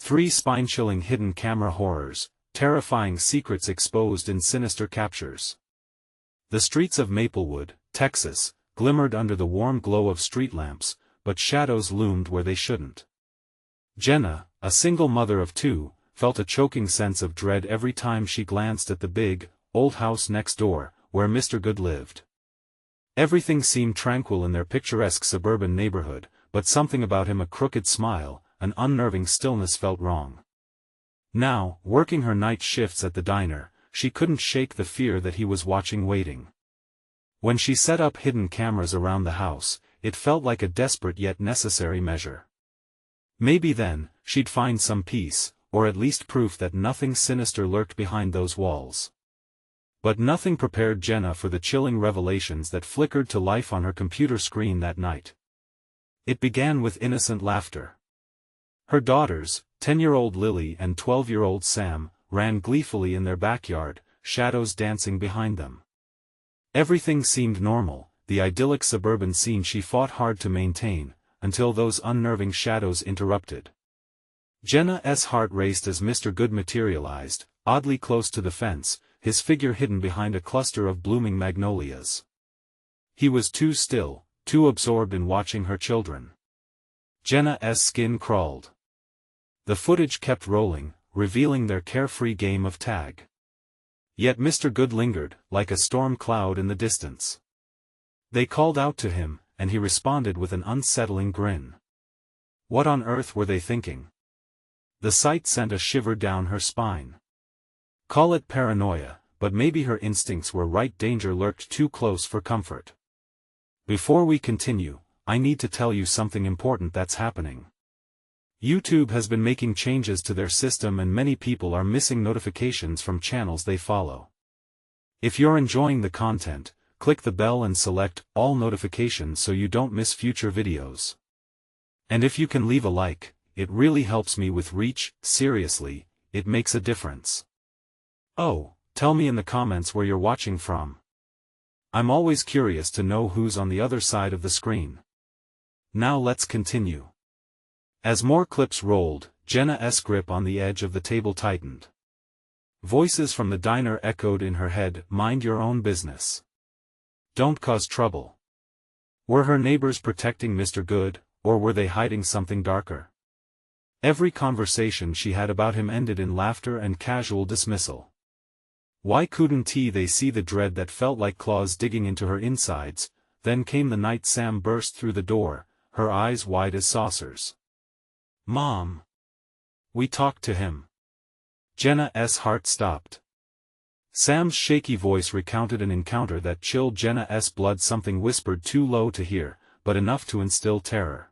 3 spine-chilling hidden camera horrors, terrifying secrets exposed in sinister captures. The streets of Maplewood, Texas, glimmered under the warm glow of street lamps, but shadows loomed where they shouldn't. Jenna, a single mother of 2, felt a choking sense of dread every time she glanced at the big, old house next door, where Mr. Good lived. Everything seemed tranquil in their picturesque suburban neighborhood, but something about him, a crooked smile, an unnerving stillness, felt wrong. Now, working her night shifts at the diner, she couldn't shake the fear that he was watching, waiting. When she set up hidden cameras around the house, it felt like a desperate yet necessary measure. Maybe then, she'd find some peace, or at least proof that nothing sinister lurked behind those walls. But nothing prepared Jenna for the chilling revelations that flickered to life on her computer screen that night. It began with innocent laughter. Her daughters, 10-year-old Lily and 12-year-old Sam, ran gleefully in their backyard, shadows dancing behind them. Everything seemed normal, the idyllic suburban scene she fought hard to maintain, until those unnerving shadows interrupted. Jenna's heart raced as Mr. Good materialized, oddly close to the fence, his figure hidden behind a cluster of blooming magnolias. He was too still, too absorbed in watching her children. Jenna's skin crawled. The footage kept rolling, revealing their carefree game of tag. Yet Mr. Good lingered, like a storm cloud in the distance. They called out to him, and he responded with an unsettling grin. What on earth were they thinking? The sight sent a shiver down her spine. Call it paranoia, but maybe her instincts were right. Danger lurked too close for comfort. Before we continue, I need to tell you something important that's happening. YouTube has been making changes to their system and many people are missing notifications from channels they follow. If you're enjoying the content, click the bell and select all notifications so you don't miss future videos. And if you can leave a like, it really helps me with reach. Seriously, it makes a difference. Oh, tell me in the comments where you're watching from. I'm always curious to know who's on the other side of the screen. Now let's continue. As more clips rolled, Jenna's grip on the edge of the table tightened. Voices from the diner echoed in her head, mind your own business. Don't cause trouble. Were her neighbors protecting Mr. Good, or were they hiding something darker? Every conversation she had about him ended in laughter and casual dismissal. Why couldn't they see the dread that felt like claws digging into her insides? Then came the night Sam burst through the door, her eyes wide as saucers. Mom! We talked to him. Jenna's heart stopped. Sam's shaky voice recounted an encounter that chilled Jenna's blood, something whispered too low to hear, but enough to instill terror.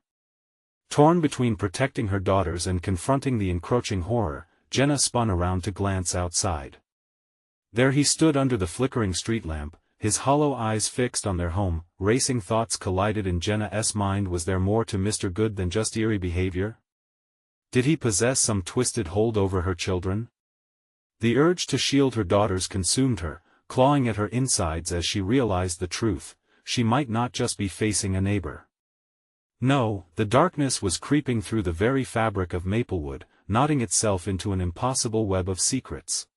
Torn between protecting her daughters and confronting the encroaching horror, Jenna spun around to glance outside. There he stood under the flickering street lamp, his hollow eyes fixed on their home. Racing thoughts collided in Jenna's mind. Was there more to Mr. Good than just eerie behavior? Did he possess some twisted hold over her children? The urge to shield her daughters consumed her, clawing at her insides as she realized the truth. She might not just be facing a neighbor. No, the darkness was creeping through the very fabric of Maplewood, knotting itself into an impossible web of secrets.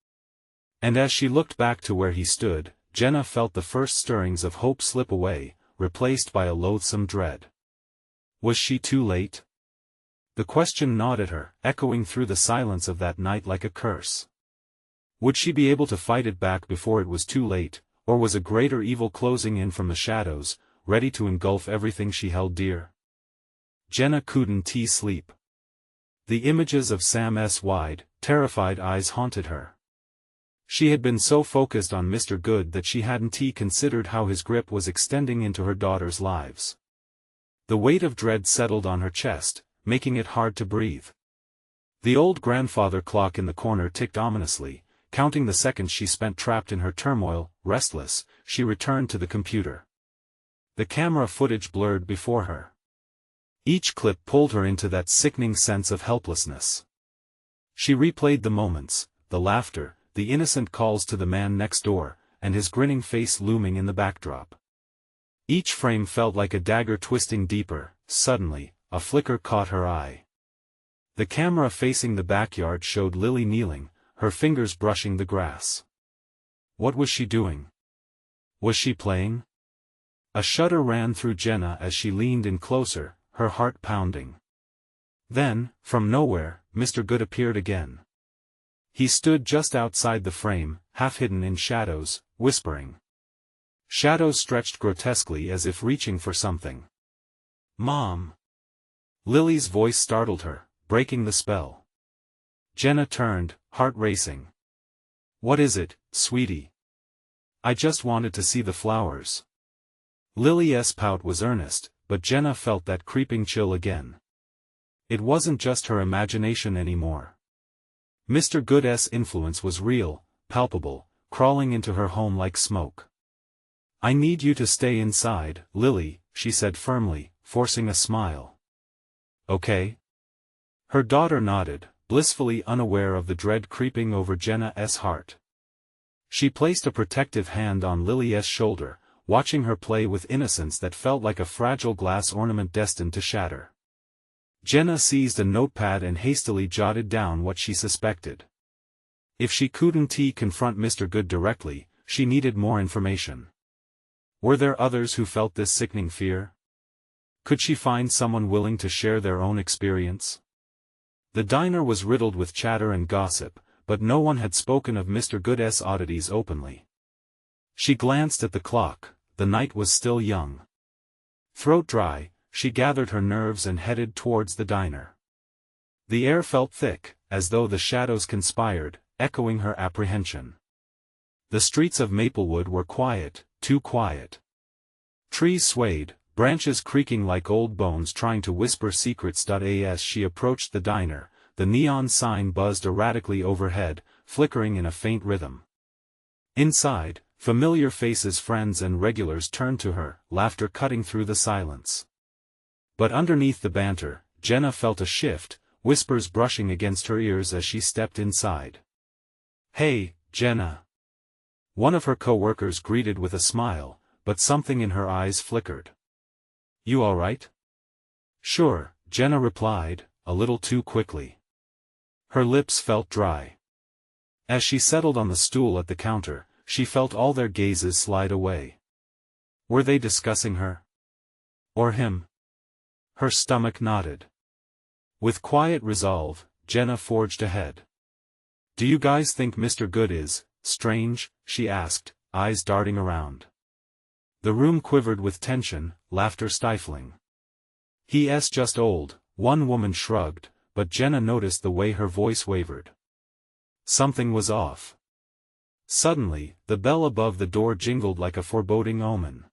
And as she looked back to where he stood, Jenna felt the first stirrings of hope slip away, replaced by a loathsome dread. Was she too late? The question gnawed at her, echoing through the silence of that night like a curse. Would she be able to fight it back before it was too late, or was a greater evil closing in from the shadows, ready to engulf everything she held dear? Jenna couldn't sleep. The images of Sam's wide, terrified eyes haunted her. She had been so focused on Mr. Good that she hadn't considered how his grip was extending into her daughters' lives. The weight of dread settled on her chest, making it hard to breathe. The old grandfather clock in the corner ticked ominously, counting the seconds she spent trapped in her turmoil. Restless, she returned to the computer. The camera footage blurred before her. Each clip pulled her into that sickening sense of helplessness. She replayed the moments, the laughter, the innocent calls to the man next door, and his grinning face looming in the backdrop. Each frame felt like a dagger twisting deeper. Suddenly, a flicker caught her eye. The camera facing the backyard showed Lily kneeling, her fingers brushing the grass. What was she doing? Was she playing? A shudder ran through Jenna as she leaned in closer, her heart pounding. Then, from nowhere, Mr. Good appeared again. He stood just outside the frame, half hidden in shadows, whispering. Shadows stretched grotesquely as if reaching for something. "Mom!" Lily's voice startled her, breaking the spell. Jenna turned, heart racing. "What is it, sweetie?" "I just wanted to see the flowers." Lily's pout was earnest, but Jenna felt that creeping chill again. It wasn't just her imagination anymore. Mr. Good's influence was real, palpable, crawling into her home like smoke. "I need you to stay inside, Lily," she said firmly, forcing a smile. "Okay?" Her daughter nodded, blissfully unaware of the dread creeping over Jenna's heart. She placed a protective hand on Lily's shoulder, watching her play with innocence that felt like a fragile glass ornament destined to shatter. Jenna seized a notepad and hastily jotted down what she suspected. If she couldn't confront Mr. Good directly, she needed more information. Were there others who felt this sickening fear? Could she find someone willing to share their own experience? The diner was riddled with chatter and gossip, but no one had spoken of Mr. Good's oddities openly. She glanced at the clock. The night was still young. Throat dry, she gathered her nerves and headed towards the diner. The air felt thick, as though the shadows conspired, echoing her apprehension. The streets of Maplewood were quiet, too quiet. Trees swayed, branches creaking like old bones trying to whisper secrets. As she approached the diner, the neon sign buzzed erratically overhead, flickering in a faint rhythm. Inside, familiar faces, friends and regulars turned to her, laughter cutting through the silence. But underneath the banter, Jenna felt a shift, whispers brushing against her ears as she stepped inside. "Hey, Jenna." One of her co-workers greeted with a smile, but something in her eyes flickered. "You all right?" "Sure," Jenna replied, a little too quickly. Her lips felt dry. As she settled on the stool at the counter, she felt all their gazes slide away. Were they discussing her? Or him? Her stomach knotted. With quiet resolve, Jenna forged ahead. "Do you guys think Mr. Good is strange?" she asked, eyes darting around. The room quivered with tension, laughter stifling. "He's just old," one woman shrugged, but Jenna noticed the way her voice wavered. Something was off. Suddenly, the bell above the door jingled like a foreboding omen.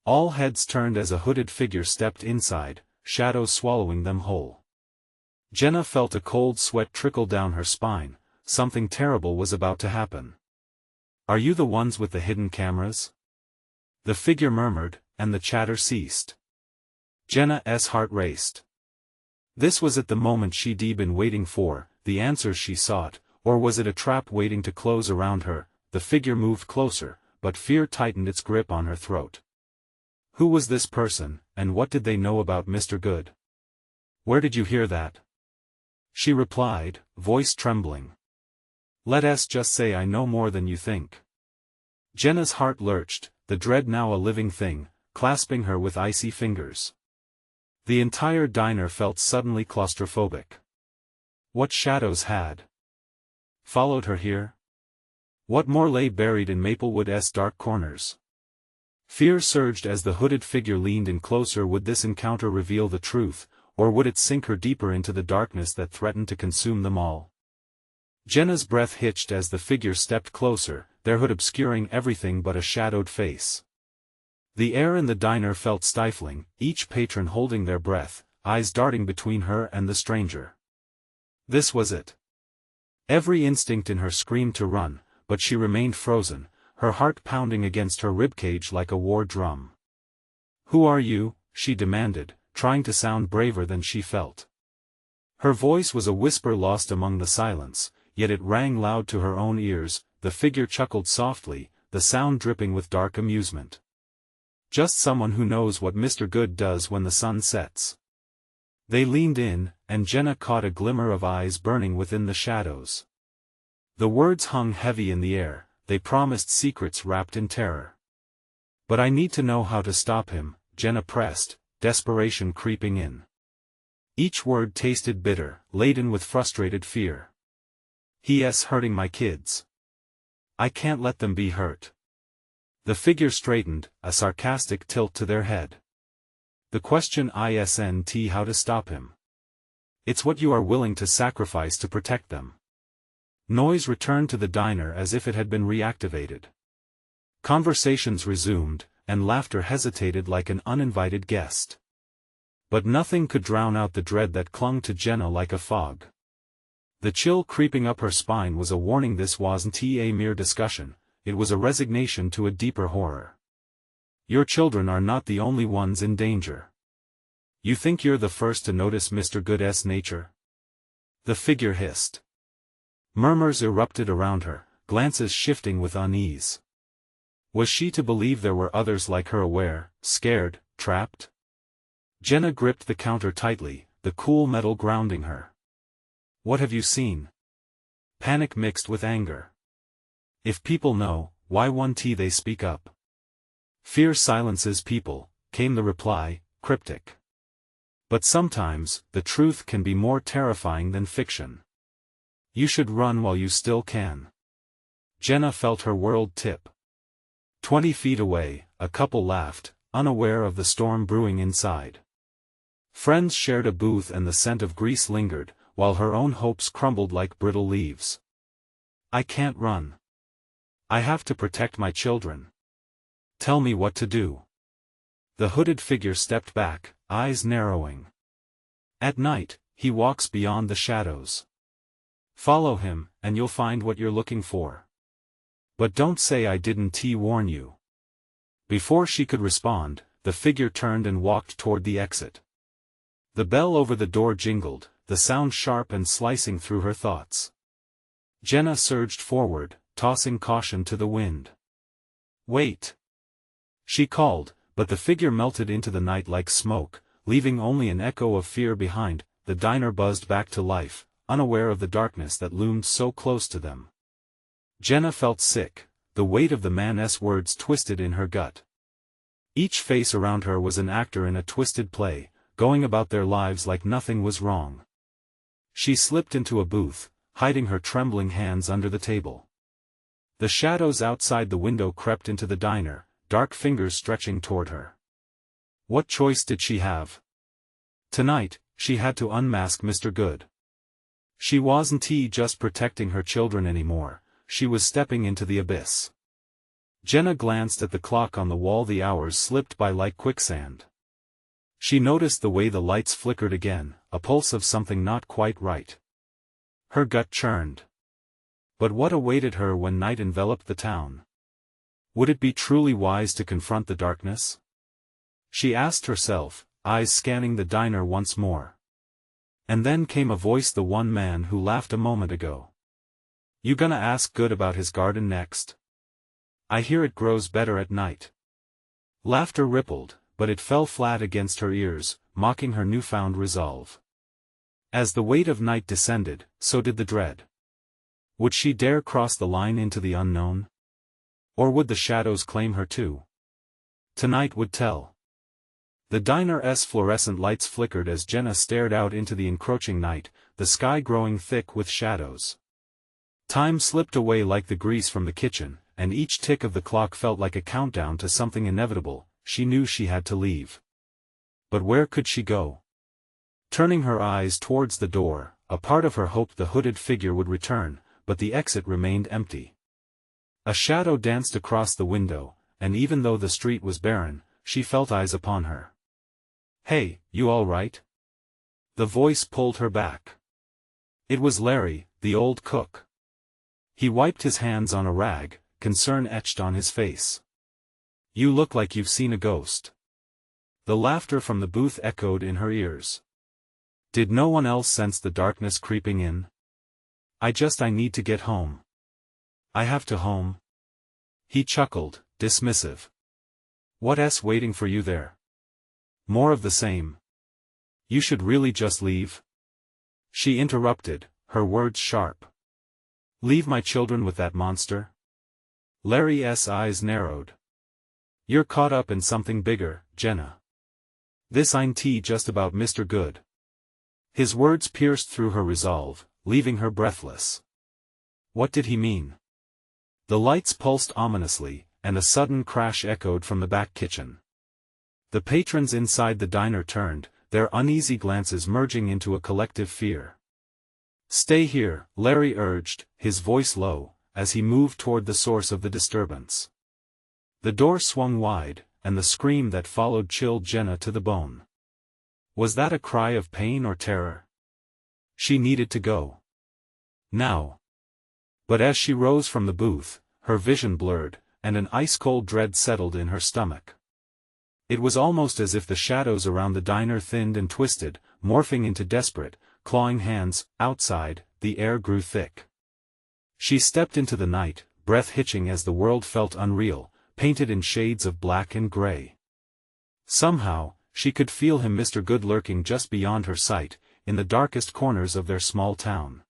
All heads turned as a hooded figure stepped inside, shadows swallowing them whole. Jenna felt a cold sweat trickle down her spine. Something terrible was about to happen. "Are you the ones with the hidden cameras?" The figure murmured, and the chatter ceased. Jenna's heart raced. This was at the moment she'd been waiting for, the answers she sought. Or was it a trap waiting to close around her? The figure moved closer, but fear tightened its grip on her throat. Who was this person, and what did they know about Mr. Good? "Where did you hear that?" She replied, voice trembling. "Let's just say I know more than you think." Jenna's heart lurched, the dread now a living thing, clasping her with icy fingers. The entire diner felt suddenly claustrophobic. What shadows had followed her here? What more lay buried in Maplewood's dark corners? Fear surged as the hooded figure leaned in closer. Would this encounter reveal the truth, or would it sink her deeper into the darkness that threatened to consume them all? Jenna's breath hitched as the figure stepped closer, their hood obscuring everything but a shadowed face. The air in the diner felt stifling, each patron holding their breath, eyes darting between her and the stranger. This was it. Every instinct in her screamed to run, but she remained frozen, her heart pounding against her ribcage like a war drum. "Who are you?" she demanded, trying to sound braver than she felt. Her voice was a whisper lost among the silence, yet it rang loud to her own ears. The figure chuckled softly, the sound dripping with dark amusement. "Just someone who knows what Mr. Good does when the sun sets." They leaned in, and Jenna caught a glimmer of eyes burning within the shadows. The words hung heavy in the air, they promised secrets wrapped in terror. "But I need to know how to stop him," Jenna pressed, desperation creeping in. Each word tasted bitter, laden with frustrated fear. "He's hurting my kids. I can't let them be hurt." The figure straightened, a sarcastic tilt to their head. "The question isn't how to stop him. It's what you are willing to sacrifice to protect them." Noise returned to the diner as if it had been reactivated. Conversations resumed, and laughter hesitated like an uninvited guest. But nothing could drown out the dread that clung to Jenna like a fog. The chill creeping up her spine was a warning this wasn't a mere discussion, it was a resignation to a deeper horror. "Your children are not the only ones in danger. You think you're the first to notice Mr. Good's nature?" The figure hissed. Murmurs erupted around her, glances shifting with unease. Was she to believe there were others like her aware, scared, trapped? Jenna gripped the counter tightly, the cool metal grounding her. "What have you seen?" Panic mixed with anger. "If people know, why won't they speak up?" "Fear silences people," came the reply, cryptic. "But sometimes, the truth can be more terrifying than fiction. You should run while you still can." Jenna felt her world tip. 20 feet away, a couple laughed, unaware of the storm brewing inside. Friends shared a booth and the scent of grease lingered, while her own hopes crumbled like brittle leaves. "I can't run. I have to protect my children. Tell me what to do." The hooded figure stepped back, eyes narrowing. "At night, he walks beyond the shadows. Follow him, and you'll find what you're looking for. But don't say I didn't warn you." Before she could respond, the figure turned and walked toward the exit. The bell over the door jingled, the sound sharp and slicing through her thoughts. Jenna surged forward, tossing caution to the wind. "Wait!" she called, but the figure melted into the night like smoke, leaving only an echo of fear behind. The diner buzzed back to life, unaware of the darkness that loomed so close to them. Jenna felt sick, the weight of the man's words twisted in her gut. Each face around her was an actor in a twisted play, going about their lives like nothing was wrong. She slipped into a booth, hiding her trembling hands under the table. The shadows outside the window crept into the diner, dark fingers stretching toward her. What choice did she have? Tonight, she had to unmask Mr. Good. She wasn't just protecting her children anymore, she was stepping into the abyss. Jenna glanced at the clock on the wall. The hours slipped by like quicksand. She noticed the way the lights flickered again, a pulse of something not quite right. Her gut churned. But what awaited her when night enveloped the town? Would it be truly wise to confront the darkness? She asked herself, eyes scanning the diner once more. And then came a voice, the one man who laughed a moment ago. "You gonna ask Good about his garden next? I hear it grows better at night." Laughter rippled, but it fell flat against her ears, mocking her newfound resolve. As the weight of night descended, so did the dread. Would she dare cross the line into the unknown? Or would the shadows claim her too? Tonight would tell. The diner's fluorescent lights flickered as Jenna stared out into the encroaching night, the sky growing thick with shadows. Time slipped away like the grease from the kitchen, and each tick of the clock felt like a countdown to something inevitable. She knew she had to leave. But where could she go? Turning her eyes towards the door, a part of her hoped the hooded figure would return, but the exit remained empty. A shadow danced across the window, and even though the street was barren, she felt eyes upon her. "Hey, you all right?" The voice pulled her back. It was Larry, the old cook. He wiped his hands on a rag, concern etched on his face. "You look like you've seen a ghost." The laughter from the booth echoed in her ears. Did no one else sense the darkness creeping in? I need to get home. I have to home." He chuckled, dismissive. "What's waiting for you there? More of the same. You should really just leave." She interrupted, her words sharp. Leave my children with that monster? Larry's eyes narrowed. You're caught up in something bigger, Jenna. This ain't just about Mr. Good. His words pierced through her resolve, leaving her breathless. What did he mean? The lights pulsed ominously, and a sudden crash echoed from the back kitchen. The patrons inside the diner turned, their uneasy glances merging into a collective fear. Stay here, Larry urged, his voice low, as he moved toward the source of the disturbance. The door swung wide, and the scream that followed chilled Jenna to the bone. Was that a cry of pain or terror? She needed to go. Now. But as she rose from the booth, her vision blurred, and an ice-cold dread settled in her stomach. It was almost as if the shadows around the diner thinned and twisted, morphing into desperate, clawing hands. Outside, the air grew thick. She stepped into the night, breath hitching as the world felt unreal, painted in shades of black and gray. Somehow, she could feel him, Mr. Good, lurking just beyond her sight, in the darkest corners of their small town.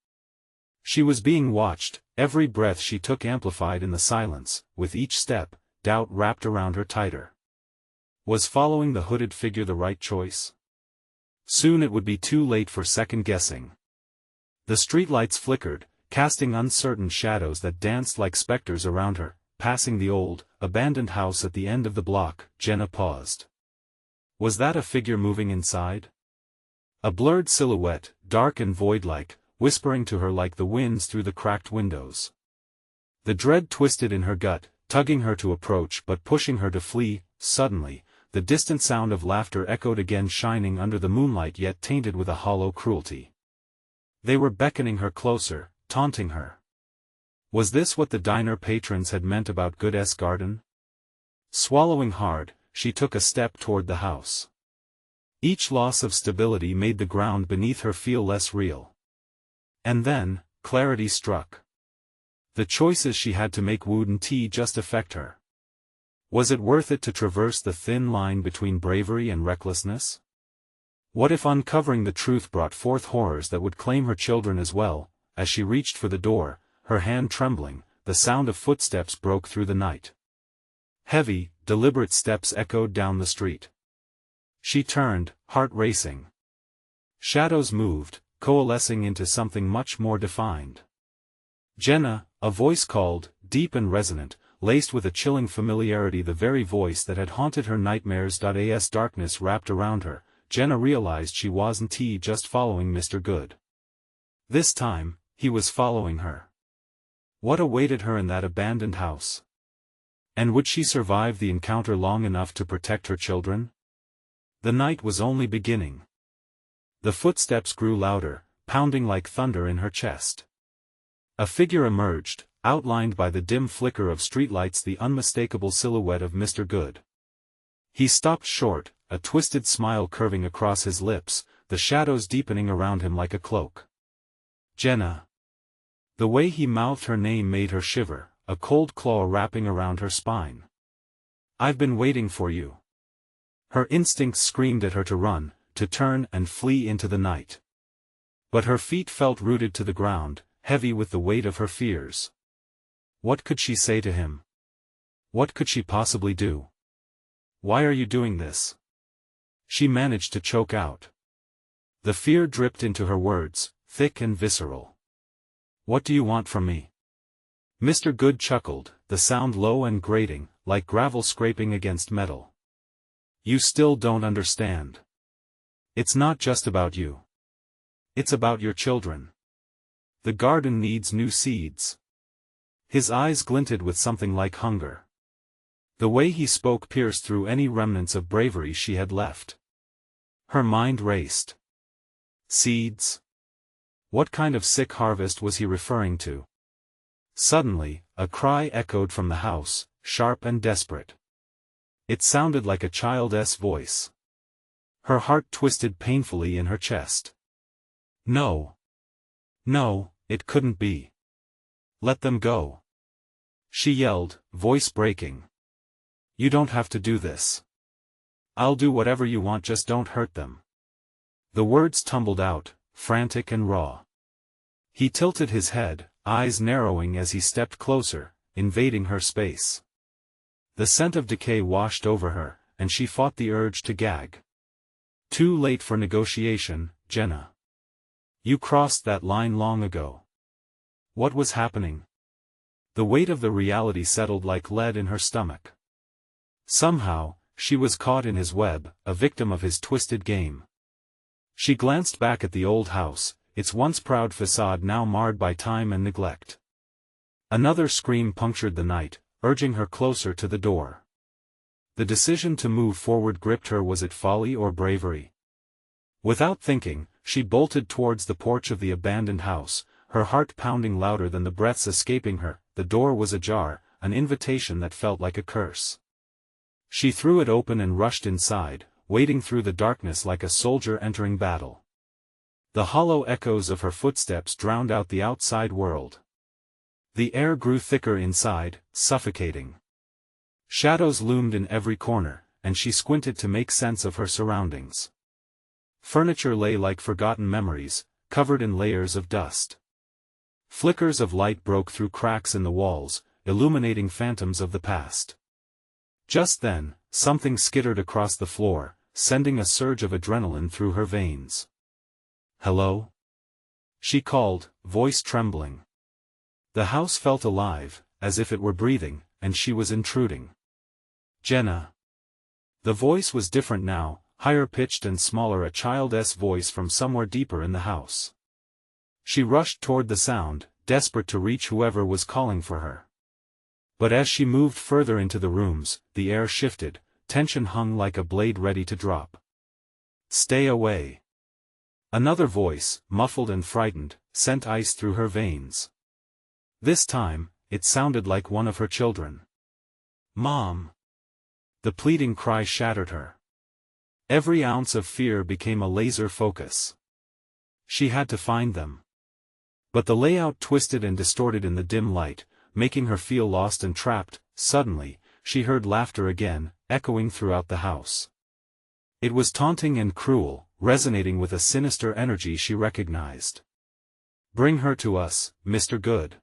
She was being watched, every breath she took amplified in the silence, with each step, doubt wrapped around her tighter. Was following the hooded figure the right choice? Soon it would be too late for second-guessing. The streetlights flickered, casting uncertain shadows that danced like specters around her. Passing the old, abandoned house at the end of the block, Jenna paused. Was that a figure moving inside? A blurred silhouette, dark and void-like, whispering to her like the winds through the cracked windows. The dread twisted in her gut, tugging her to approach but pushing her to flee. Suddenly, the distant sound of laughter echoed again, shining under the moonlight yet tainted with a hollow cruelty. They were beckoning her closer, taunting her. Was this what the diner patrons had meant about Good's garden? Swallowing hard, she took a step toward the house. Each loss of stability made the ground beneath her feel less real. And then, clarity struck. The choices she had to make wouldn't just affect her. Was it worth it to traverse the thin line between bravery and recklessness? What if uncovering the truth brought forth horrors that would claim her children as well? As she reached for the door, her hand trembling, the sound of footsteps broke through the night. Heavy, deliberate steps echoed down the street. She turned, heart racing. Shadows moved, coalescing into something much more defined. Jenna, a voice called, deep and resonant, laced with a chilling familiarity, the very voice that had haunted her nightmares. As darkness wrapped around her, Jenna realized she wasn't just following Mr. Good. This time, he was following her. What awaited her in that abandoned house? And would she survive the encounter long enough to protect her children? The night was only beginning. The footsteps grew louder, pounding like thunder in her chest. A figure emerged, outlined by the dim flicker of streetlights, the unmistakable silhouette of Mr. Good. He stopped short, a twisted smile curving across his lips, the shadows deepening around him like a cloak. Jenna. The way he mouthed her name made her shiver, a cold claw wrapping around her spine. I've been waiting for you. Her instincts screamed at her to run, to turn and flee into the night. But her feet felt rooted to the ground, heavy with the weight of her fears. What could she say to him? What could she possibly do? Why are you doing this? She managed to choke out. The fear dripped into her words, thick and visceral. What do you want from me? Mr. Good chuckled, the sound low and grating, like gravel scraping against metal. You still don't understand. It's not just about you. It's about your children. The garden needs new seeds. His eyes glinted with something like hunger. The way he spoke pierced through any remnants of bravery she had left. Her mind raced. Seeds? What kind of sick harvest was he referring to? Suddenly, a cry echoed from the house, sharp and desperate. It sounded like a child's voice. Her heart twisted painfully in her chest. No. No, it couldn't be. Let them go. She yelled, voice breaking. You don't have to do this. I'll do whatever you want, just don't hurt them. The words tumbled out, frantic and raw. He tilted his head, eyes narrowing as he stepped closer, invading her space. The scent of decay washed over her, and she fought the urge to gag. Too late for negotiation, Jenna. You crossed that line long ago. What was happening? The weight of the reality settled like lead in her stomach. Somehow, she was caught in his web, a victim of his twisted game. She glanced back at the old house, its once proud facade now marred by time and neglect. Another scream punctured the night, urging her closer to the door. The decision to move forward gripped her. Was it folly or bravery? Without thinking, she bolted towards the porch of the abandoned house, her heart pounding louder than the breaths escaping her. The door was ajar, an invitation that felt like a curse. She threw it open and rushed inside, wading through the darkness like a soldier entering battle. The hollow echoes of her footsteps drowned out the outside world. The air grew thicker inside, suffocating. Shadows loomed in every corner, and she squinted to make sense of her surroundings. Furniture lay like forgotten memories, covered in layers of dust. Flickers of light broke through cracks in the walls, illuminating phantoms of the past. Just then, something skittered across the floor, sending a surge of adrenaline through her veins. "Hello?" she called, voice trembling. The house felt alive, as if it were breathing, and she was intruding. "Jenna." The voice was different now, higher-pitched and smaller, a child's voice from somewhere deeper in the house. She rushed toward the sound, desperate to reach whoever was calling for her. But as she moved further into the rooms, the air shifted, tension hung like a blade ready to drop. "Stay away." Another voice, muffled and frightened, sent ice through her veins. This time, it sounded like one of her children. "Mom!" The pleading cry shattered her. Every ounce of fear became a laser focus. She had to find them. But the layout twisted and distorted in the dim light, making her feel lost and trapped. Suddenly, she heard laughter again, echoing throughout the house. It was taunting and cruel, resonating with a sinister energy she recognized. "Bring her to us, Mr. Good."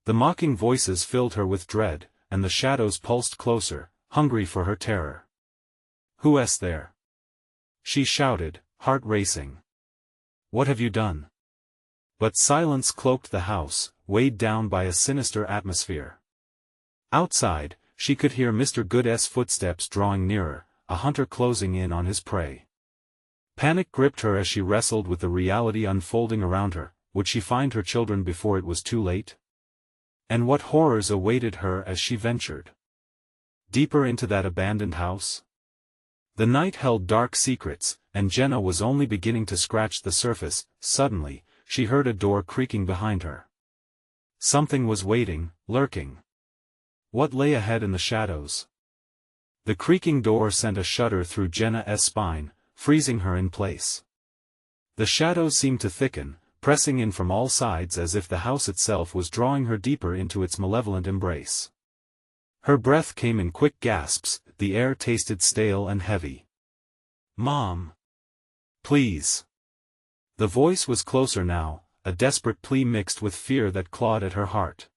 The mocking voices filled her with dread, and the shadows pulsed closer, hungry for her terror. "Who's there?" she shouted, heart racing. "What have you done?" But silence cloaked the house, weighed down by a sinister atmosphere. Outside, she could hear Mr. Good's footsteps drawing nearer, a hunter closing in on his prey. Panic gripped her as she wrestled with the reality unfolding around her. Would she find her children before it was too late? And what horrors awaited her as she ventured deeper into that abandoned house? The night held dark secrets, and Jenna was only beginning to scratch the surface. Suddenly, she heard a door creaking behind her. Something was waiting, lurking. What lay ahead in the shadows? The creaking door sent a shudder through Jenna's spine, freezing her in place. The shadows seemed to thicken, pressing in from all sides as if the house itself was drawing her deeper into its malevolent embrace. Her breath came in quick gasps, the air tasted stale and heavy. "Mom! Please!" The voice was closer now, a desperate plea mixed with fear that clawed at her heart.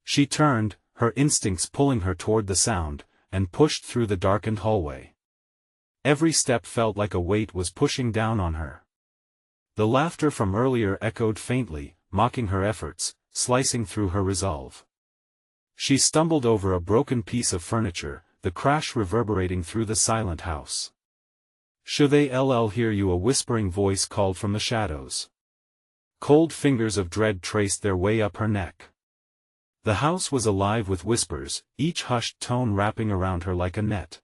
She turned, her instincts pulling her toward the sound, and pushed through the darkened hallway. Every step felt like a weight was pushing down on her. The laughter from earlier echoed faintly, mocking her efforts, slicing through her resolve. She stumbled over a broken piece of furniture, the crash reverberating through the silent house. "Should they hear you?" a whispering voice called from the shadows. Cold fingers of dread traced their way up her neck. The house was alive with whispers, each hushed tone wrapping around her like a net.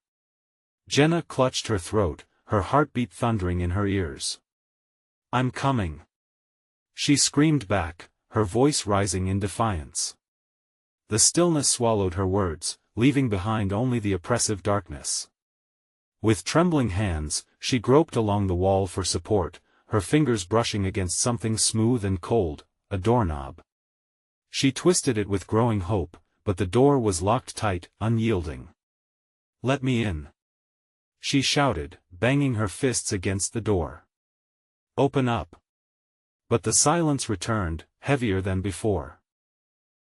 Jenna clutched her throat, her heartbeat thundering in her ears. "I'm coming!" she screamed back, her voice rising in defiance. The stillness swallowed her words, leaving behind only the oppressive darkness. With trembling hands, she groped along the wall for support, her fingers brushing against something smooth and cold, a doorknob. She twisted it with growing hope, but the door was locked tight, unyielding. "Let me in!" she shouted, banging her fists against the door. Open up. But the silence returned, heavier than before.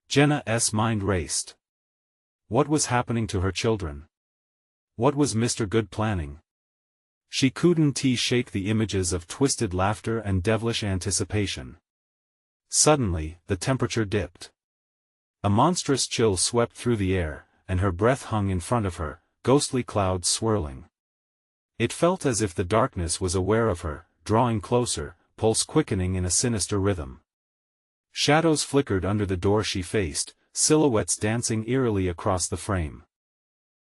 Jenna's mind raced. What was happening to her children? What was Mr. Good planning? She couldn't shake the images of twisted laughter and devilish anticipation. Suddenly, the temperature dipped. A monstrous chill swept through the air, and her breath hung in front of her, ghostly clouds swirling. It felt as if the darkness was aware of her, drawing closer, pulse quickening in a sinister rhythm. Shadows flickered under the door she faced, silhouettes dancing eerily across the frame.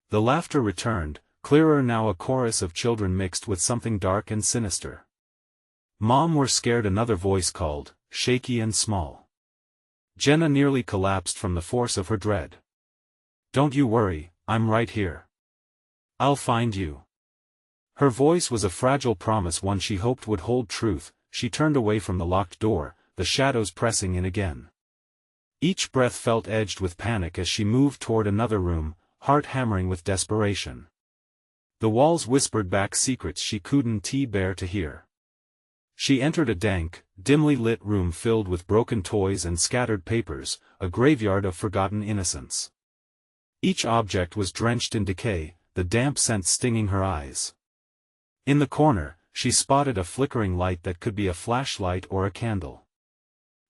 The laughter returned, clearer now, a chorus of children mixed with something dark and sinister. "Mom, we're scared," another voice called, shaky and small. Jenna nearly collapsed from the force of her dread. "Don't you worry, I'm right here. I'll find you." Her voice was a fragile promise, one she hoped would hold truth. She turned away from the locked door, the shadows pressing in again. Each breath felt edged with panic as she moved toward another room, heart hammering with desperation. The walls whispered back secrets she couldn't bear to hear. She entered a dank, dimly lit room filled with broken toys and scattered papers, a graveyard of forgotten innocence. Each object was drenched in decay, the damp scent stinging her eyes. In the corner, she spotted a flickering light that could be a flashlight or a candle.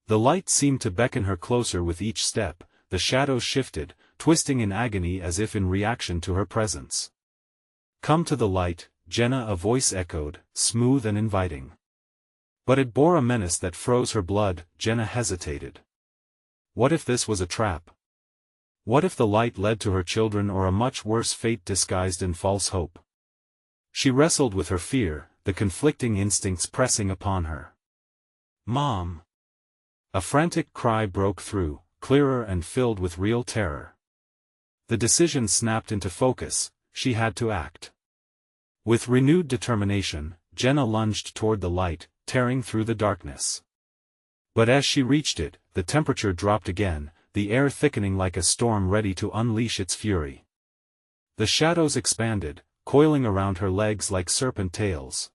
The light seemed to beckon her closer with each step. The shadows shifted, twisting in agony as if in reaction to her presence. "Come to the light, Jenna," a voice echoed, smooth and inviting. But it bore a menace that froze her blood. Jenna hesitated. What if this was a trap? What if the light led to her children, or a much worse fate disguised in false hope? She wrestled with her fear, the conflicting instincts pressing upon her. "Mom!" A frantic cry broke through, clearer and filled with real terror. The decision snapped into focus. She had to act. With renewed determination, Jenna lunged toward the light, tearing through the darkness. But as she reached it, the temperature dropped again, the air thickening like a storm ready to unleash its fury. The shadows expanded, coiling around her legs like serpent tails.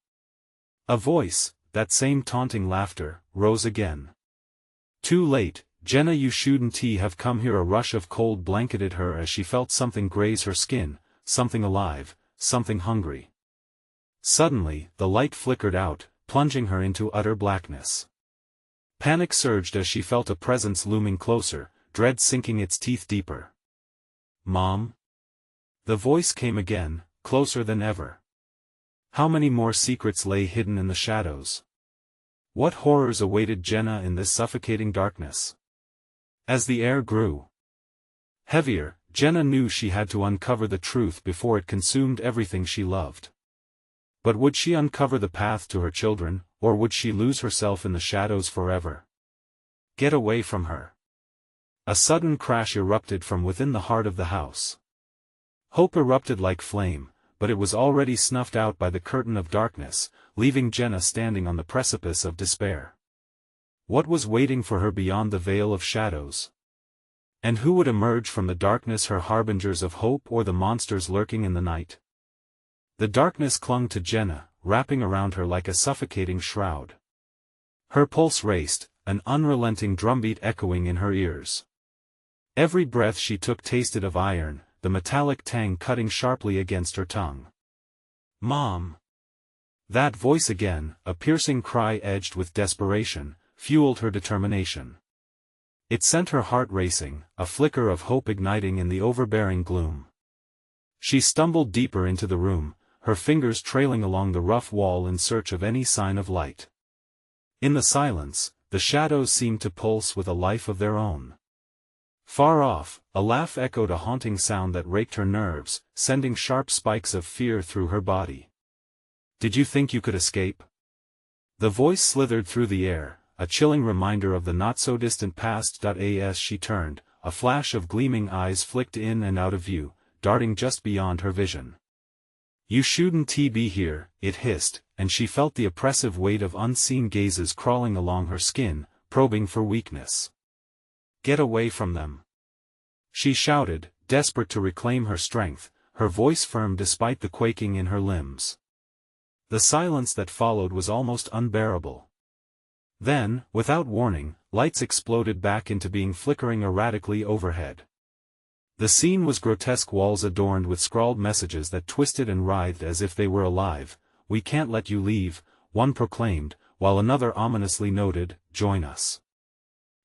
A voice, that same taunting laughter, rose again. "Too late, Jenna, you shouldn't have come here." A rush of cold blanketed her as she felt something graze her skin, something alive, something hungry. Suddenly, the light flickered out, plunging her into utter blackness. Panic surged as she felt a presence looming closer, dread sinking its teeth deeper. "Mom?" The voice came again, closer than ever. How many more secrets lay hidden in the shadows? What horrors awaited Jenna in this suffocating darkness? As the air grew heavier, Jenna knew she had to uncover the truth before it consumed everything she loved. But would she uncover the path to her children, or would she lose herself in the shadows forever? Get away from her. A sudden crash erupted from within the heart of the house. Hope erupted like flame, but it was already snuffed out by the curtain of darkness, leaving Jenna standing on the precipice of despair. What was waiting for her beyond the veil of shadows? And who would emerge from the darkness, her harbingers of hope or the monsters lurking in the night? The darkness clung to Jenna, wrapping around her like a suffocating shroud. Her pulse raced, an unrelenting drumbeat echoing in her ears. Every breath she took tasted of iron, the metallic tang cutting sharply against her tongue. "Mom!" That voice again, a piercing cry edged with desperation, fueled her determination. It sent her heart racing, a flicker of hope igniting in the overbearing gloom. She stumbled deeper into the room, her fingers trailing along the rough wall in search of any sign of light. In the silence, the shadows seemed to pulse with a life of their own. Far off, a laugh echoed, a haunting sound that raked her nerves, sending sharp spikes of fear through her body. "Did you think you could escape?" The voice slithered through the air, a chilling reminder of the not-so-distant past. As she turned, a flash of gleaming eyes flicked in and out of view, darting just beyond her vision. "You shouldn't be here," it hissed, and she felt the oppressive weight of unseen gazes crawling along her skin, probing for weakness. "Get away from them!" she shouted, desperate to reclaim her strength, her voice firm despite the quaking in her limbs. The silence that followed was almost unbearable. Then, without warning, lights exploded back into being, flickering erratically overhead. The scene was grotesque, walls adorned with scrawled messages that twisted and writhed as if they were alive. "We can't let you leave," one proclaimed, while another ominously noted, "Join us."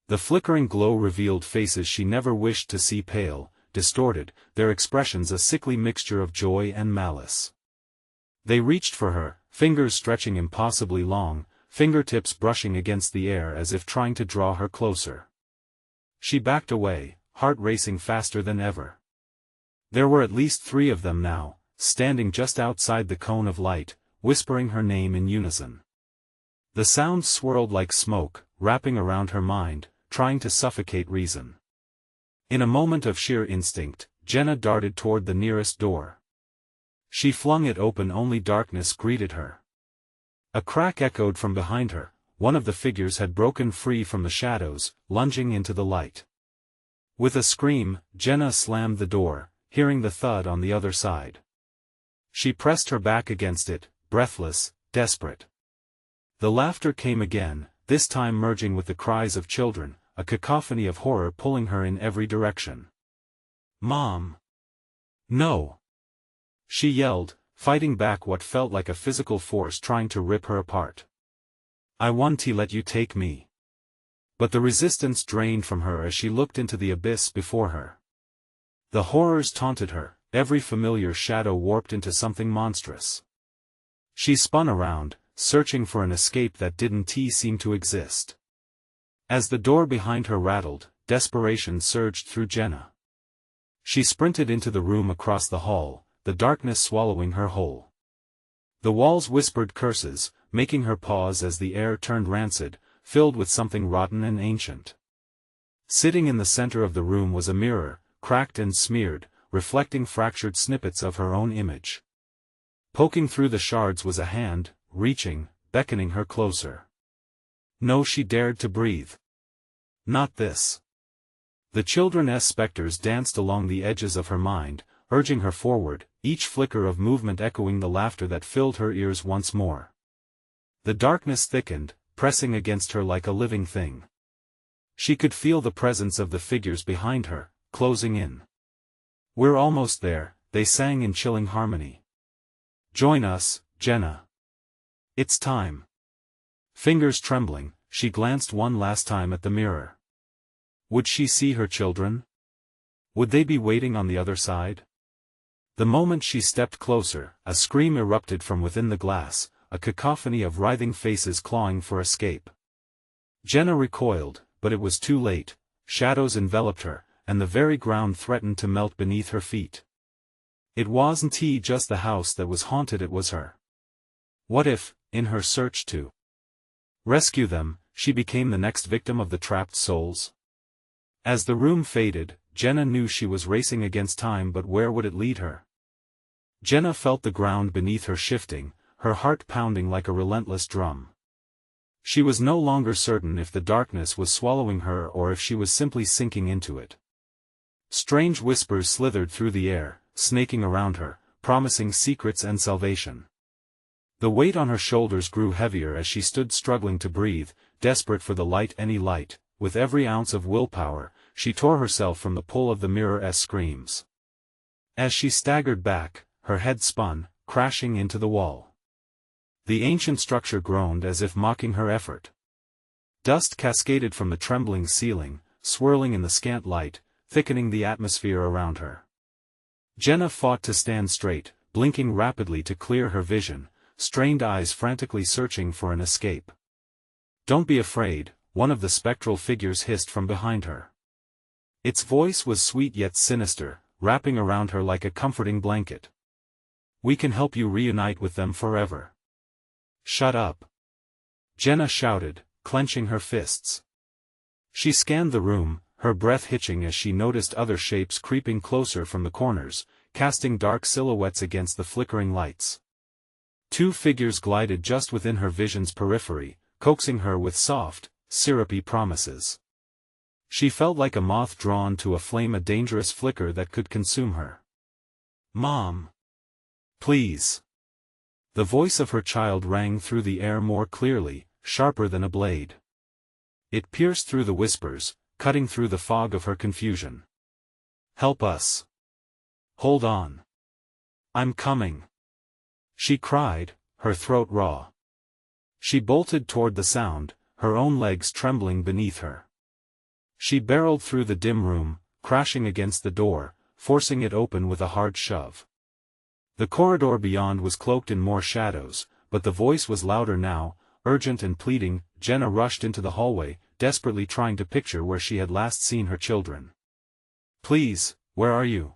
The flickering glow revealed faces she never wished to see, pale, distorted, their expressions a sickly mixture of joy and malice. They reached for her, fingers stretching impossibly long, fingertips brushing against the air as if trying to draw her closer. She backed away, heart racing faster than ever. There were at least 3 of them now, standing just outside the cone of light, whispering her name in unison. The sounds swirled like smoke, wrapping around her mind, trying to suffocate reason. In a moment of sheer instinct, Jenna darted toward the nearest door. She flung it open, only darkness greeted her. A crack echoed from behind her. One of the figures had broken free from the shadows, lunging into the light. With a scream, Jenna slammed the door, hearing the thud on the other side. She pressed her back against it, breathless, desperate. The laughter came again, this time merging with the cries of children, a cacophony of horror pulling her in every direction. "Mom! No!" she yelled, fighting back what felt like a physical force trying to rip her apart. "I want to let you take me." But the resistance drained from her as she looked into the abyss before her. The horrors taunted her, every familiar shadow warped into something monstrous. She spun around, searching for an escape that didn't seem to exist. As the door behind her rattled, desperation surged through Jenna. She sprinted into the room across the hall, the darkness swallowing her whole. The walls whispered curses, making her pause as the air turned rancid, filled with something rotten and ancient. Sitting in the center of the room was a mirror, cracked and smeared, reflecting fractured snippets of her own image. Poking through the shards was a hand, reaching, beckoning her closer. No, she dared to breathe. Not this. The children's specters danced along the edges of her mind, urging her forward, each flicker of movement echoing the laughter that filled her ears once more. The darkness thickened, pressing against her like a living thing. She could feel the presence of the figures behind her, closing in. "We're almost there," they sang in chilling harmony. "Join us, Jenna. It's time." Fingers trembling, she glanced one last time at the mirror. Would she see her children? Would they be waiting on the other side? The moment she stepped closer, a scream erupted from within the glass, a cacophony of writhing faces clawing for escape. Jenna recoiled, but it was too late. Shadows enveloped her, and the very ground threatened to melt beneath her feet. It wasn't just the house that was haunted, it was her. What if, in her search to rescue them, she became the next victim of the trapped souls? As the room faded, Jenna knew she was racing against time, but where would it lead her? Jenna felt the ground beneath her shifting, her heart pounding like a relentless drum. She was no longer certain if the darkness was swallowing her or if she was simply sinking into it. Strange whispers slithered through the air, snaking around her, promising secrets and salvation. The weight on her shoulders grew heavier as she stood struggling to breathe, desperate for the light, any light. With every ounce of willpower, she tore herself from the pull of the mirror's screams. As she staggered back, her head spun, crashing into the wall. The ancient structure groaned as if mocking her effort. Dust cascaded from the trembling ceiling, swirling in the scant light, thickening the atmosphere around her. Jenna fought to stand straight, blinking rapidly to clear her vision, strained eyes frantically searching for an escape. "Don't be afraid," one of the spectral figures hissed from behind her. Its voice was sweet yet sinister, wrapping around her like a comforting blanket. "We can help you reunite with them forever." "Shut up!" Jenna shouted, clenching her fists. She scanned the room, her breath hitching as she noticed other shapes creeping closer from the corners, casting dark silhouettes against the flickering lights. 2 figures glided just within her vision's periphery, coaxing her with soft, syrupy promises. She felt like a moth drawn to a flame, a dangerous flicker that could consume her. "Mom! Please! The voice of her child rang through the air more clearly, sharper than a blade. It pierced through the whispers, cutting through the fog of her confusion. "Help us. Hold on. I'm coming," she cried, her throat raw. She bolted toward the sound, her own legs trembling beneath her. She barreled through the dim room, crashing against the door, forcing it open with a hard shove. The corridor beyond was cloaked in more shadows, but the voice was louder now, urgent and pleading. Jenna rushed into the hallway, desperately trying to picture where she had last seen her children. "Please, where are you?"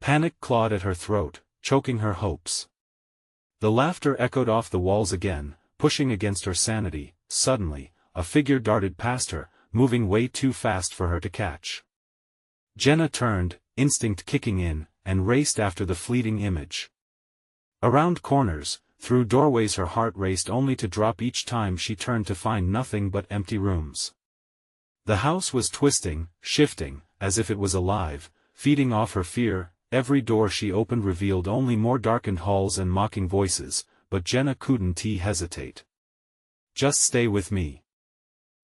Panic clawed at her throat, choking her hopes. The laughter echoed off the walls again, pushing against her sanity. Suddenly, a figure darted past her, moving way too fast for her to catch. Jenna turned, instinct kicking in, and raced after the fleeting image. Around corners, through doorways her heart raced only to drop each time she turned to find nothing but empty rooms. The house was twisting, shifting, as if it was alive, feeding off her fear. Every door she opened revealed only more darkened halls and mocking voices, but Jenna couldn't hesitate. "Just stay with me,"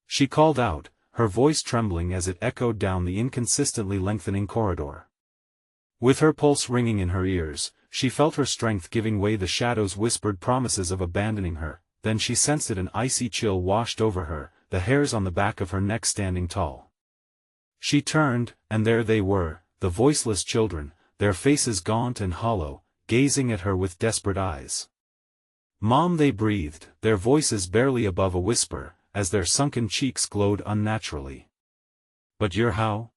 she called out, her voice trembling as it echoed down the inconsistently lengthening corridor. With her pulse ringing in her ears, she felt her strength giving way. The shadows whispered promises of abandoning her, then she sensed it. An icy chill washed over her, the hairs on the back of her neck standing tall. She turned, and there they were, the voiceless children, their faces gaunt and hollow, gazing at her with desperate eyes. "Mom," they breathed, their voices barely above a whisper, as their sunken cheeks glowed unnaturally. "But you're how?"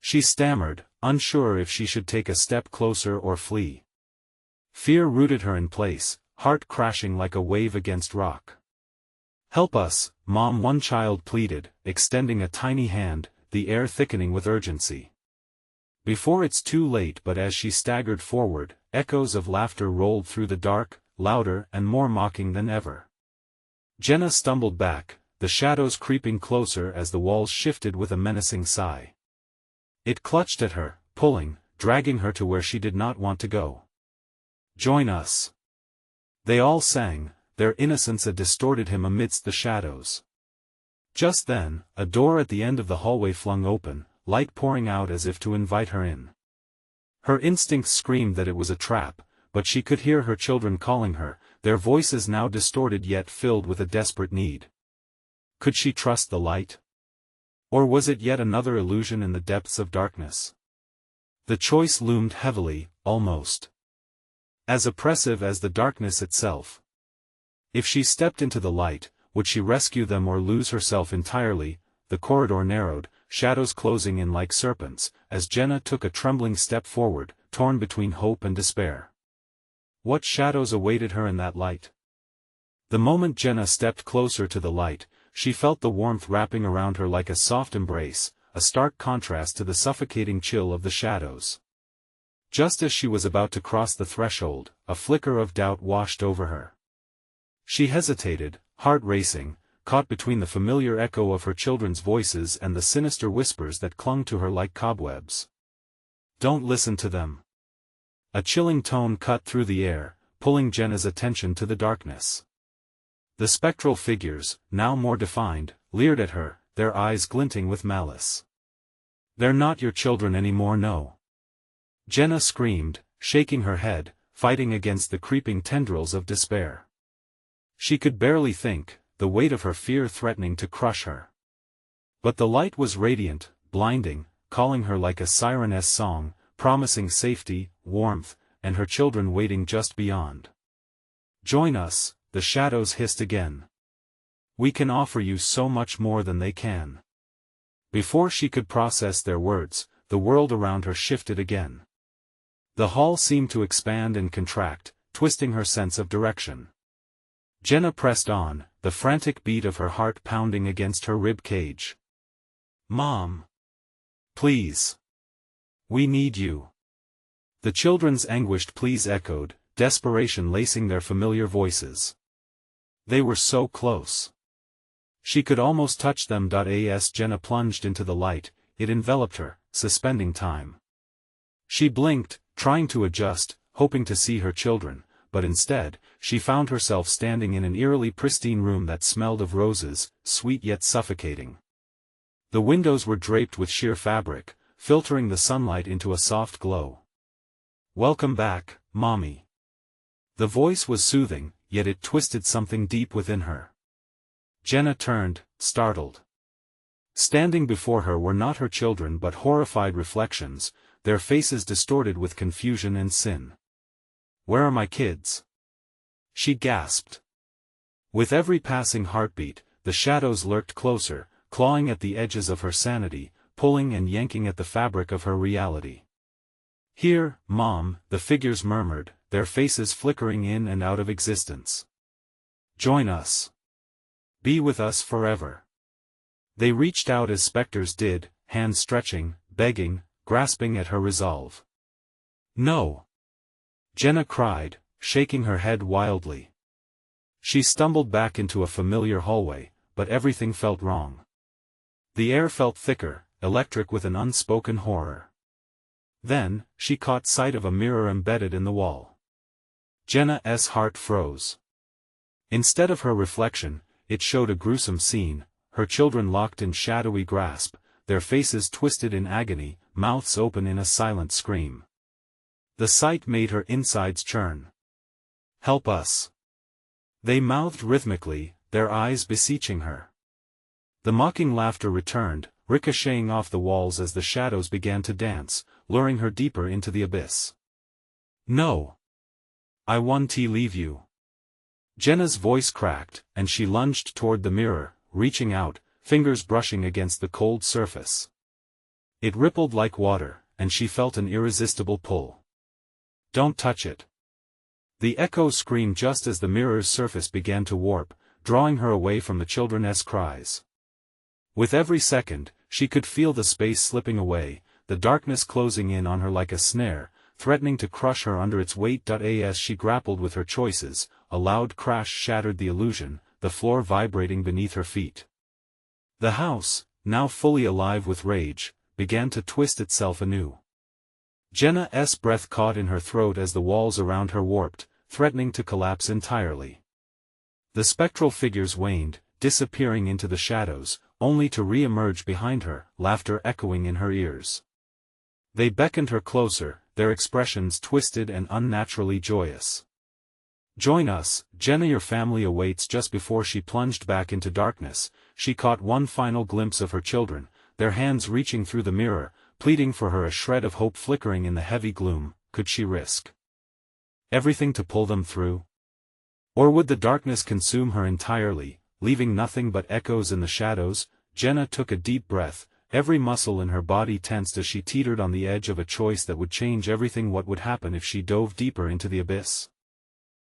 she stammered, unsure if she should take a step closer or flee. Fear rooted her in place, heart crashing like a wave against rock. "Help us, Mom," one child pleaded, extending a tiny hand, the air thickening with urgency. "Before it's too late." But as she staggered forward, echoes of laughter rolled through the dark, louder and more mocking than ever. Jenna stumbled back, the shadows creeping closer as the walls shifted with a menacing sigh. It clutched at her, pulling, dragging her to where she did not want to go. "Join us," they all sang, their innocence a distorted hymn amidst the shadows. Just then, a door at the end of the hallway flung open, light pouring out as if to invite her in. Her instincts screamed that it was a trap, but she could hear her children calling her, their voices now distorted yet filled with a desperate need. Could she trust the light? Or was it yet another illusion in the depths of darkness? The choice loomed heavily, almost as oppressive as the darkness itself. If she stepped into the light, would she rescue them or lose herself entirely? The corridor narrowed, shadows closing in like serpents, as Jenna took a trembling step forward, torn between hope and despair. What shadows awaited her in that light? The moment Jenna stepped closer to the light, she felt the warmth wrapping around her like a soft embrace, a stark contrast to the suffocating chill of the shadows. Just as she was about to cross the threshold, a flicker of doubt washed over her. She hesitated, heart racing, caught between the familiar echo of her children's voices and the sinister whispers that clung to her like cobwebs. "Don't listen to them." A chilling tone cut through the air, pulling Jenna's attention to the darkness. The spectral figures, now more defined, leered at her, their eyes glinting with malice. "They're not your children anymore, no," Jenna screamed, shaking her head, fighting against the creeping tendrils of despair. She could barely think, the weight of her fear threatening to crush her. But the light was radiant, blinding, calling her like a siren's song, promising safety, warmth, and her children waiting just beyond. "Join us," the shadows hissed again. "We can offer you so much more than they can." Before she could process their words, the world around her shifted again. The hall seemed to expand and contract, twisting her sense of direction. Jenna pressed on, the frantic beat of her heart pounding against her rib cage. "Mom! Please! We need you!" The children's anguished pleas echoed, desperation lacing their familiar voices. They were so close. She could almost touch them. As Jenna plunged into the light, it enveloped her, suspending time. She blinked, trying to adjust, hoping to see her children, but instead, she found herself standing in an eerily pristine room that smelled of roses, sweet yet suffocating. The windows were draped with sheer fabric, filtering the sunlight into a soft glow. "Welcome back, Mommy." The voice was soothing, yet it twisted something deep within her. Jenna turned, startled. Standing before her were not her children but horrified reflections, their faces distorted with confusion and sin. "Where are my kids?" she gasped. With every passing heartbeat, the shadows lurked closer, clawing at the edges of her sanity, pulling and yanking at the fabric of her reality. "Here, Mom," the figures murmured, their faces flickering in and out of existence. "Join us. Be with us forever." They reached out as specters did, hands stretching, begging, grasping at her resolve. "No!" Jenna cried, shaking her head wildly. She stumbled back into a familiar hallway, but everything felt wrong. The air felt thicker, electric with an unspoken horror. Then, she caught sight of a mirror embedded in the wall. Jenna's heart froze. Instead of her reflection, it showed a gruesome scene, her children locked in shadowy grasp, their faces twisted in agony, mouths open in a silent scream. The sight made her insides churn. "Help us!" they mouthed rhythmically, their eyes beseeching her. The mocking laughter returned, ricocheting off the walls as the shadows began to dance, luring her deeper into the abyss. "No! I won't leave you." Jenna's voice cracked, and she lunged toward the mirror, reaching out, fingers brushing against the cold surface. It rippled like water, and she felt an irresistible pull. "Don't touch it." The echo screamed just as the mirror's surface began to warp, drawing her away from the children's cries. With every second, she could feel the space slipping away, the darkness closing in on her like a snare, threatening to crush her under its weight. As she grappled with her choices, a loud crash shattered the illusion, the floor vibrating beneath her feet. The house, now fully alive with rage, began to twist itself anew. Jenna's breath caught in her throat as the walls around her warped, threatening to collapse entirely. The spectral figures waned, disappearing into the shadows, only to re-emerge behind her, laughter echoing in her ears. They beckoned her closer, their expressions twisted and unnaturally joyous. "Join us, Jenna, your family awaits." Just before she plunged back into darkness, she caught one final glimpse of her children, their hands reaching through the mirror, pleading for her, a shred of hope flickering in the heavy gloom. Could she risk everything to pull them through? Or would the darkness consume her entirely, leaving nothing but echoes in the shadows? Jenna took a deep breath, every muscle in her body tensed as she teetered on the edge of a choice that would change everything. What would happen if she dove deeper into the abyss?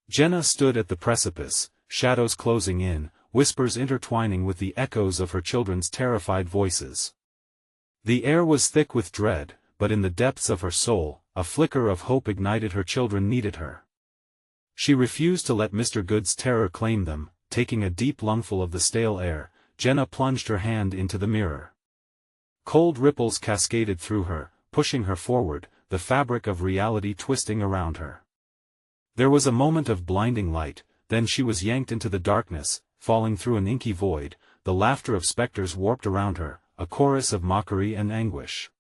Jenna stood at the precipice, shadows closing in, whispers intertwining with the echoes of her children's terrified voices. The air was thick with dread, but in the depths of her soul, a flicker of hope ignited. Her children needed her. She refused to let Mr. Good's terror claim them. Taking a deep lungful of the stale air, Jenna plunged her hand into the mirror. Cold ripples cascaded through her, pushing her forward, the fabric of reality twisting around her. There was a moment of blinding light, then she was yanked into the darkness, falling through an inky void. The laughter of specters warped around her, a chorus of mockery and anguish.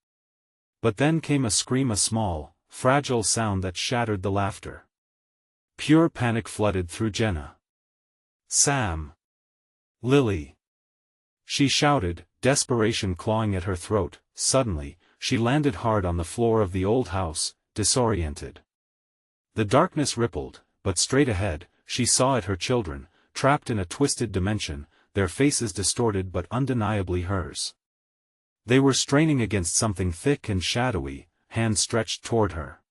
But then came a scream, a small, fragile sound that shattered the laughter. Pure panic flooded through Jenna. "Sam! Lily!" she shouted, desperation clawing at her throat. Suddenly, she landed hard on the floor of the old house, disoriented. The darkness rippled, but straight ahead, she saw it, her children, trapped in a twisted dimension, their faces distorted but undeniably hers. They were straining against something thick and shadowy, hands stretched toward her.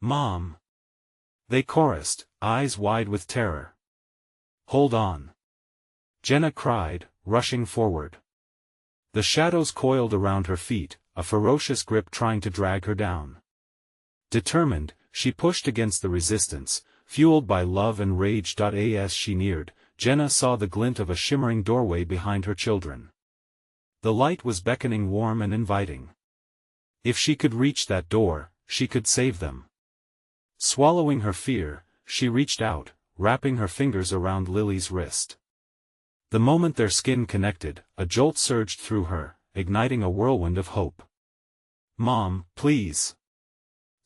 "Mom!" they chorused, eyes wide with terror. "Hold on!" Jenna cried, rushing forward. The shadows coiled around her feet, a ferocious grip trying to drag her down. Determined, she pushed against the resistance, fueled by love and rage. As she neared, Jenna saw the glint of a shimmering doorway behind her children. The light was beckoning, warm and inviting. If she could reach that door, she could save them. Swallowing her fear, she reached out, wrapping her fingers around Lily's wrist. The moment their skin connected, a jolt surged through her, igniting a whirlwind of hope. "Mom, please!"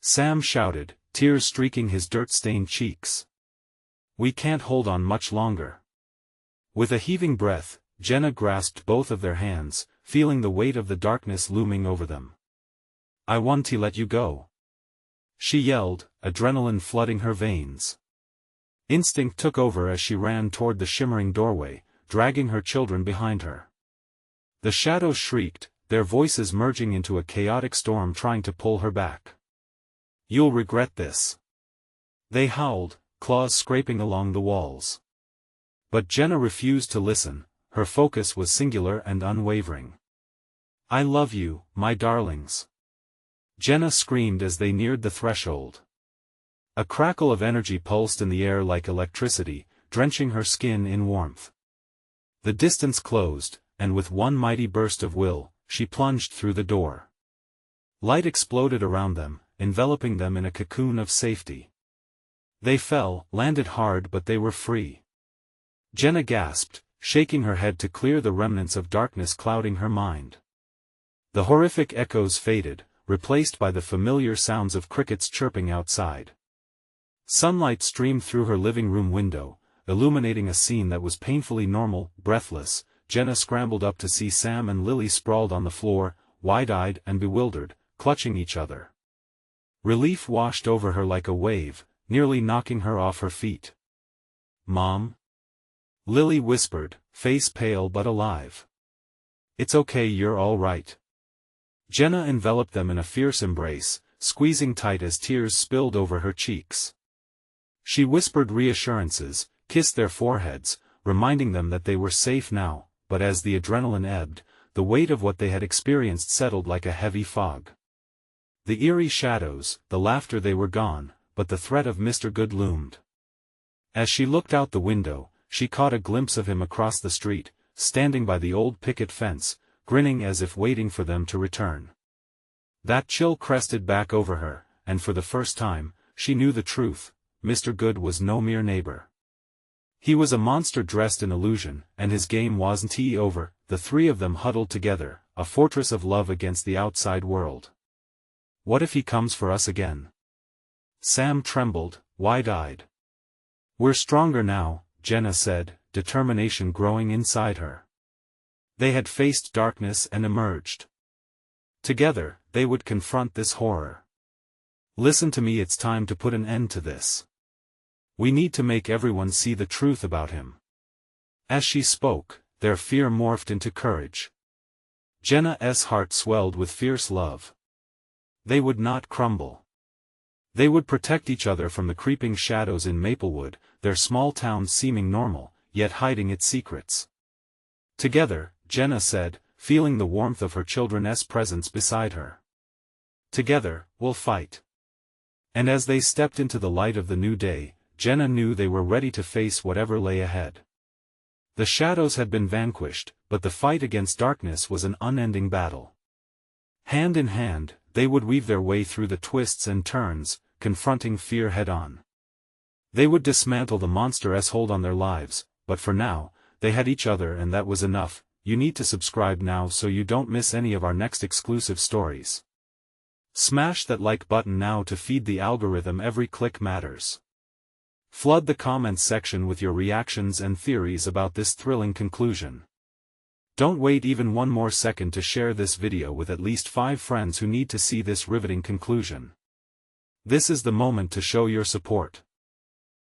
Sam shouted, tears streaking his dirt-stained cheeks. "We can't hold on much longer." With a heaving breath, Jenna grasped both of their hands, feeling the weight of the darkness looming over them. "I want to let you go," she yelled, adrenaline flooding her veins. Instinct took over as she ran toward the shimmering doorway, dragging her children behind her. The shadows shrieked, their voices merging into a chaotic storm trying to pull her back. "You'll regret this," they howled, claws scraping along the walls. But Jenna refused to listen, her focus was singular and unwavering. "I love you, my darlings," Jenna screamed as they neared the threshold. A crackle of energy pulsed in the air like electricity, drenching her skin in warmth. The distance closed, and with one mighty burst of will, she plunged through the door. Light exploded around them, enveloping them in a cocoon of safety. They fell, landed hard, but they were free. Jenna gasped, shaking her head to clear the remnants of darkness clouding her mind. The horrific echoes faded, replaced by the familiar sounds of crickets chirping outside. Sunlight streamed through her living room window, illuminating a scene that was painfully normal. Breathless, Jenna scrambled up to see Sam and Lily sprawled on the floor, wide-eyed and bewildered, clutching each other. Relief washed over her like a wave, nearly knocking her off her feet. "Mom?" Lily whispered, face pale but alive. "It's okay, you're all right." Jenna enveloped them in a fierce embrace, squeezing tight as tears spilled over her cheeks. She whispered reassurances, kissed their foreheads, reminding them that they were safe now, but as the adrenaline ebbed, the weight of what they had experienced settled like a heavy fog. The eerie shadows, the laughter, they were gone, but the threat of Mr. Good loomed. As she looked out the window, she caught a glimpse of him across the street, standing by the old picket fence, grinning as if waiting for them to return. That chill crested back over her, and for the first time, she knew the truth: Mr. Good was no mere neighbor. He was a monster dressed in illusion, and his game wasn't over. The three of them huddled together, a fortress of love against the outside world. "What if he comes for us again?" Sam trembled, wide-eyed. "We're stronger now," Jenna said, determination growing inside her. They had faced darkness and emerged. Together, they would confront this horror. "Listen to me, it's time to put an end to this. We need to make everyone see the truth about him." As she spoke, their fear morphed into courage. Jenna's heart swelled with fierce love. They would not crumble. They would protect each other from the creeping shadows in Maplewood, their small town seeming normal, yet hiding its secrets. "Together," Jenna said, feeling the warmth of her children's presence beside her. "Together, we'll fight." And as they stepped into the light of the new day, Jenna knew they were ready to face whatever lay ahead. The shadows had been vanquished, but the fight against darkness was an unending battle. Hand in hand, they would weave their way through the twists and turns, confronting fear head-on. They would dismantle the monster's hold on their lives, but for now, they had each other, and that was enough. You need to subscribe now so you don't miss any of our next exclusive stories. Smash that like button now to feed the algorithm. Every click matters. Flood the comments section with your reactions and theories about this thrilling conclusion. Don't wait even one more second to share this video with at least 5 friends who need to see this riveting conclusion. This is the moment to show your support.